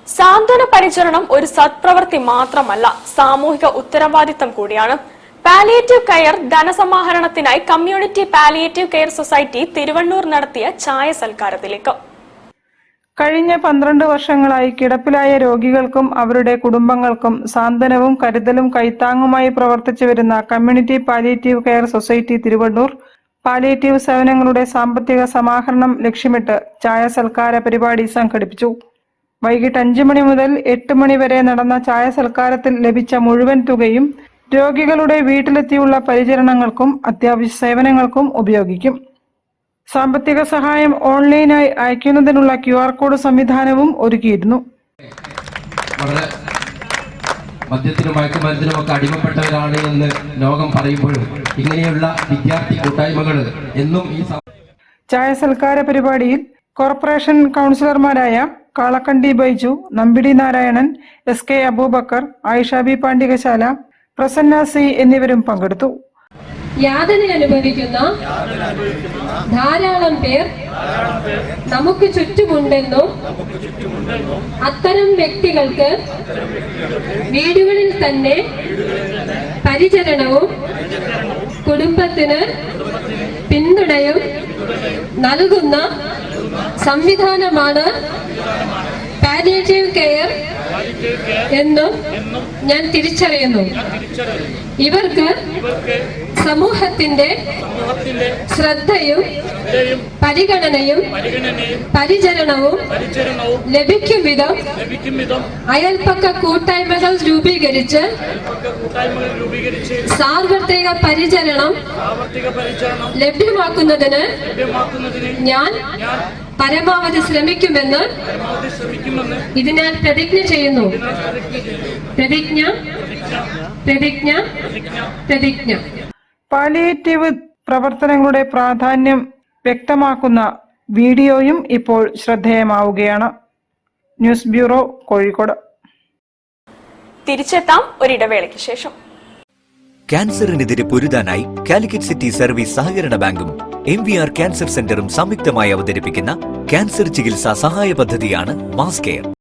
സാന്ത്വന പരിചരണം ഒരു സത്പ്രവൃത്തി മാത്രമല്ല, സാമൂഹിക ഉത്തരവാദിത്തം കൂടിയാണ്. പാലിയേറ്റീവ് കെയർ ധനസമാഹരണത്തിനായി community palliative care society Thiruvannur നടത്തിയ ചായ സൽക്കാരത്തിലേക്ക്. കഴിഞ്ഞ 12 വർഷങ്ങളായി കിടപ്പിലായ രോഗികൾക്കും അവരുടെ കുടുംബങ്ങൾക്കും സാന്ത്വനവും കരുതലും കൈത്താങ്ങുമായി പ്രവർത്തിച്ചു വരുന്ന community palliative care society Thiruvannur palliative സേവനങ്ങളുടെ സാമ്പത്തിക സമാഹരണം ലക്ഷ്യമിട്ട് ചായ സൽക്കാര പരിപാടി സംഘടിപ്പിച്ചു. വൈകിട്ട് 5 മണി മുതൽ 8 മണി വരെ നടന്ന ചായ സൽക്കാരത്തിൽ ലഭിച്ച മുഴുവൻ തുകയും രോഗികളുടെ വീട്ടിലെത്തിയുള്ള പരിചരണങ്ങൾക്കും അത്യാവശ്യ സേവനങ്ങൾക്കും ഉപയോഗിക്കും. സാമ്പത്തിക സഹായം ഓൺലൈനായി അയക്കുന്നതിനുള്ള QR കോഡ് സംവിധാനവും ഒരുക്കിയിരുന്നു. വളരെ മദ്യത്തിനും മയക്കുമരുന്നിനും ഒക്കെ അടിമപ്പെട്ടവരാണ് എന്ന് ലോകം പറയുമ്പോഴും ഇങ്ങനെയുള്ള വിദ്യാർത്ഥി കൂട്ടായ്മകൾ എന്നും ഈ ചായ സൽക്കാര പരിപാടിയിൽ കോർപ്പറേഷൻ കൗൺസിലർമാരായ Kalakkandi Baiju, Nambidi Narayanan, SK Abubakar, Ayisha B Pandikasala, Prasanna C എന്നിവരും പങ്കെടുത്തു. യാതന അനുഭവിക്കുന്ന ധാരാളം പേർ നമുക്ക് ചുറ്റുമുണ്ടെന്നും അത്തരം വ്യക്തികൾക്ക് വീടുകളിൽ തന്നെ പരിചരണവും കുടുംബത്തിന് പിന്തുണയും നൽകുന്ന സംവിധാനമാണ് പാലിയേറ്റീവ് കെയർ എന്നും ഞാൻ തിരിച്ചറിയുന്നു. ഇവർക്ക് സമൂഹത്തിന്റെ ശ്രദ്ധയും പരിഗണനയും പരിചരണവും ലഭിക്കും വിധം അയൽപ്പക്ക കൂട്ടായ്മകൾ രൂപീകരിച്ച് സാർവത്രിക പരിചരണം ലഭ്യമാക്കുന്നതിന് ഞാൻ പരമാവധി ശ്രമിക്കുമെന്ന് ഇതിനാൽ പ്രതിജ്ഞ ചെയ്യുന്നു. പ്രതിജ്ഞ പ്രതിജ്ഞ പ്രതിജ്ഞ. പാലിയേറ്റീവ് പ്രവർത്തനങ്ങളുടെ പ്രാധാന്യം വ്യക്തമാക്കുന്ന വീഡിയോയും ഇപ്പോൾ ശ്രദ്ധേയമാവുകയാണ്. News bureau, Kozhikode. തിരിച്ചെത്താം ഒരിടവേളയ്ക്ക് ശേഷം. ക്യാൻസറിനെതിരെ പൊരുതാനായി കാലിക്കറ്റ് സിറ്റി സർവീസ് സഹകരണ ബാങ്കും MVR ക്യാൻസർ സെന്ററും സംയുക്തമായി അവതരിപ്പിക്കുന്ന ക്യാൻസർ ചികിത്സാ സഹായ പദ്ധതിയാണ് മാസ് കെയർ.